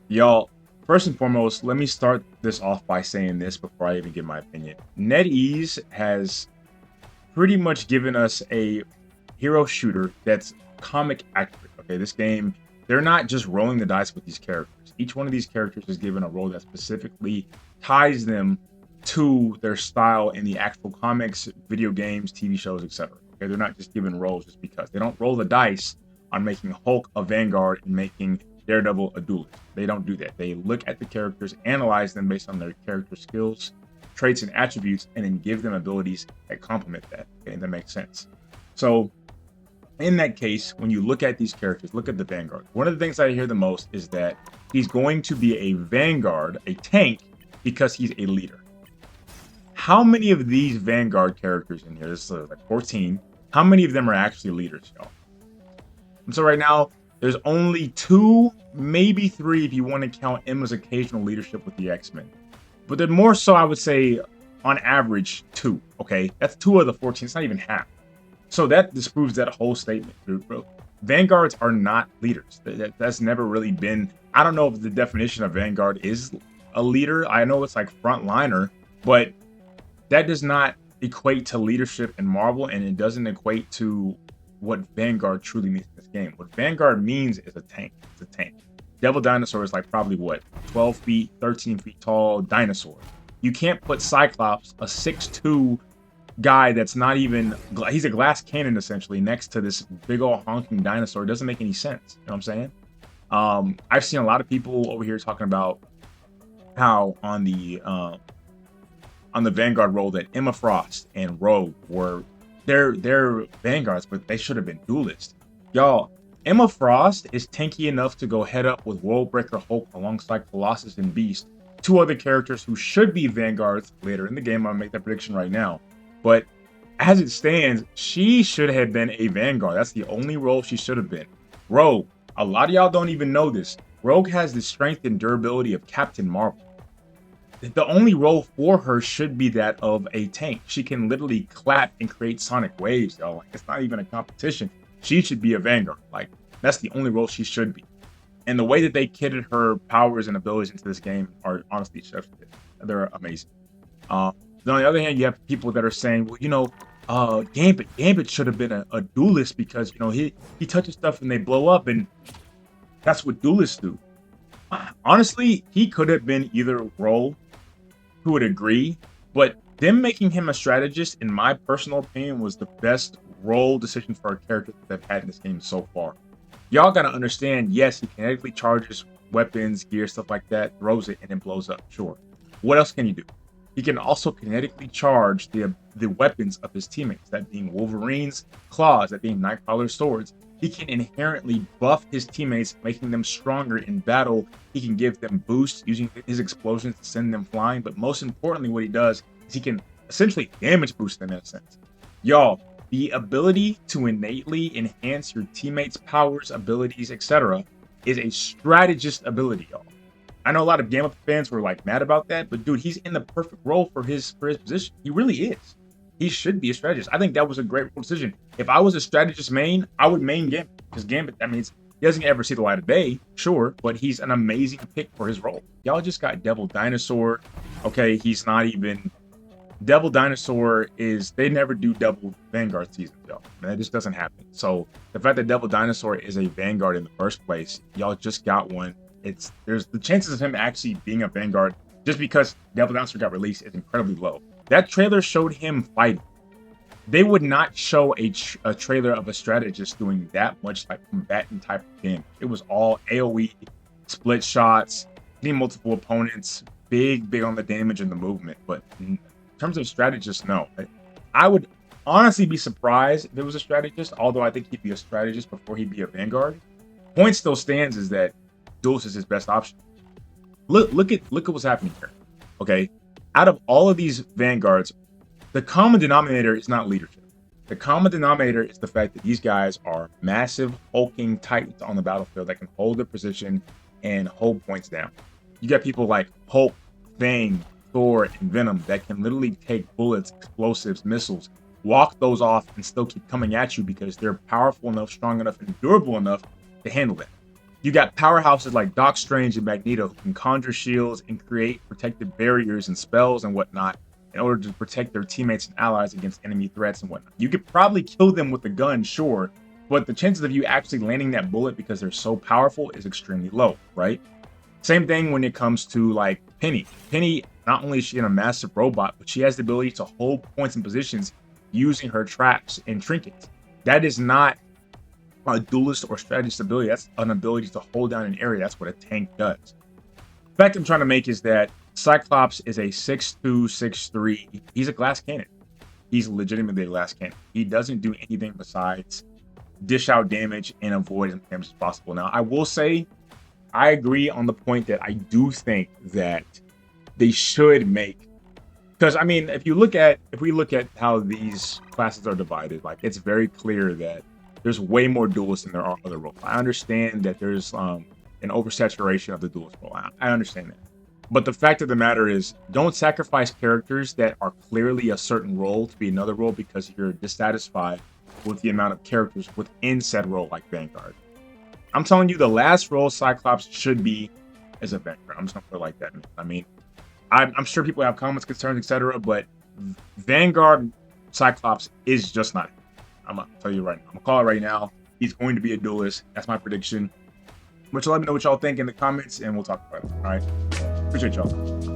Y'all, first and foremost, let me start this off by saying this before I even give my opinion. NetEase has pretty much given us a hero shooter that's comic accurate. Okay, this game, they're not just rolling the dice with these characters. Each one of these characters is given a role that specifically ties them to their style in the actual comics, video games, TV shows, etc. Okay, they're not just given roles just because. They don't roll the dice on making Hulk a vanguard and making Daredevil a duelist. They don't do that. They look at the characters, analyze them based on their character skills, traits, and attributes, and then give them abilities that complement that. Okay, that makes sense. So in that case, when you look at these characters, look at the Vanguard. One of the things I hear the most is that he's going to be a Vanguard, a tank, because he's a leader. How many of these Vanguard characters in here, this is like 14, how many of them are actually leaders, y'all? And so right now, there's only two, maybe three, if you want to count Emma's occasional leadership with the X-Men. But they're more so, I would say, on average, two. Okay, that's two of the 14. It's not even half. So that disproves that whole statement, bro. Vanguards are not leaders. That's never really been. I don't know if the definition of Vanguard is a leader. I know it's like frontliner, but that does not equate to leadership in Marvel, and it doesn't equate to what Vanguard truly means in this game. What Vanguard means is a tank. It's a tank. Devil Dinosaur is like probably what, 12 feet, 13 feet tall dinosaur. You can't put Cyclops, a 6'2" guy that's not even, he's a glass cannon essentially, next to this big old honking dinosaur. It doesn't make any sense. You know what I'm saying? I've seen a lot of people over here talking about how on the Vanguard role that Emma Frost and Rogue were they're Vanguards, but they should have been duelists. Y'all, Emma Frost is tanky enough to go head up with Worldbreaker Hulk alongside Colossus and Beast, two other characters who should be Vanguards later in the game. I'll make that prediction right now. But as it stands, she should have been a Vanguard. That's the only role she should have been. Rogue, a lot of y'all don't even know this. Rogue has the strength and durability of Captain Marvel. The only role for her should be that of a tank. She can literally clap and create sonic waves, y'all. Like, it's not even a competition. She should be a Vanguard. Like, that's the only role she should be. And the way that they kitted her powers and abilities into this game are honestly chef's kiss. They're amazing. Then on the other hand, you have people that are saying, well, Gambit should have been a duelist because he touches stuff and they blow up, and that's what duelists do. Honestly, he could have been either role. Who would agree, but them making him a strategist, in my personal opinion, was the best role decision for a character that they've had in this game so far. Y'all gotta understand, yes, he kinetically charges weapons, gear, stuff like that, throws it, and then blows up. Sure. What else can he do? He can also kinetically charge the weapons of his teammates, that being Wolverine's claws, that being Nightcrawler's swords. He can inherently buff his teammates, making them stronger in battle. He can give them boosts using his explosions to send them flying. But most importantly, what he does is he can essentially damage boost them in a sense. Y'all, the ability to innately enhance your teammates' powers, abilities, etc., is a strategist ability, y'all. I know a lot of Gambit fans were like mad about that, but dude, he's in the perfect role for his position. He really is. He should be a strategist. I think that was a great role decision. If I was a strategist main, I would main Gambit, because Gambit, I mean, he doesn't ever see the light of day, sure, but he's an amazing pick for his role. Y'all just got Devil Dinosaur. Okay, he's not even. Devil Dinosaur is, they never do double Vanguard seasons, y'all. That just doesn't happen. So the fact that Devil Dinosaur is a Vanguard in the first place, y'all just got one. There's the chances of him actually being a Vanguard just because Devil Dinosaur got released is incredibly low. That trailer showed him fighting. They would not show a trailer of a strategist doing that much like combatant type of game. It was all AoE, split shots, hitting multiple opponents, big on the damage and the movement. But in terms of strategist, no. I would honestly be surprised if it was a strategist, although I think he'd be a strategist before he'd be a Vanguard. Point still stands is that Duelist is his best option. Look at what's happening here. Okay, out of all of these Vanguards, the common denominator is not leadership. The common denominator is the fact that these guys are massive, hulking titans on the battlefield that can hold their position and hold points down. You got people like Hulk, Fang, Thor, and Venom that can literally take bullets, explosives, missiles, walk those off, and still keep coming at you because they're powerful enough, strong enough, and durable enough to handle that. You got powerhouses like Doc Strange and Magneto who can conjure shields and create protective barriers and spells and whatnot in order to protect their teammates and allies against enemy threats and whatnot. You could probably kill them with a gun, sure, but the chances of you actually landing that bullet because they're so powerful is extremely low, right? Same thing when it comes to like Penny. Penny, not only is she a massive robot, but she has the ability to hold points and positions using her traps and trinkets. That is not a duelist or strategist ability. That's an ability to hold down an area. That's what a tank does. The fact I'm trying to make is that Cyclops is a 6'2", 6'3". He's a glass cannon. He's legitimately a glass cannon. He doesn't do anything besides dish out damage and avoid as much damage as possible. Now, I will say, I agree on the point that I do think that they should make, because I mean, if we look at how these classes are divided, like it's very clear that there's way more duelists than there are other roles. I understand that there's an oversaturation of the duelist role. I understand that. But the fact of the matter is, don't sacrifice characters that are clearly a certain role to be another role because you're dissatisfied with the amount of characters within said role, like Vanguard. I'm telling you, the last role Cyclops should be is a Vanguard. I'm just gonna put it like that. I mean, I'm sure people have comments, concerns, etc., but Vanguard Cyclops is just not. I'm gonna tell you right now. I'm gonna call it right now. He's going to be a duelist. That's my prediction. But let me know what y'all think in the comments, and we'll talk about it. All right. Appreciate y'all.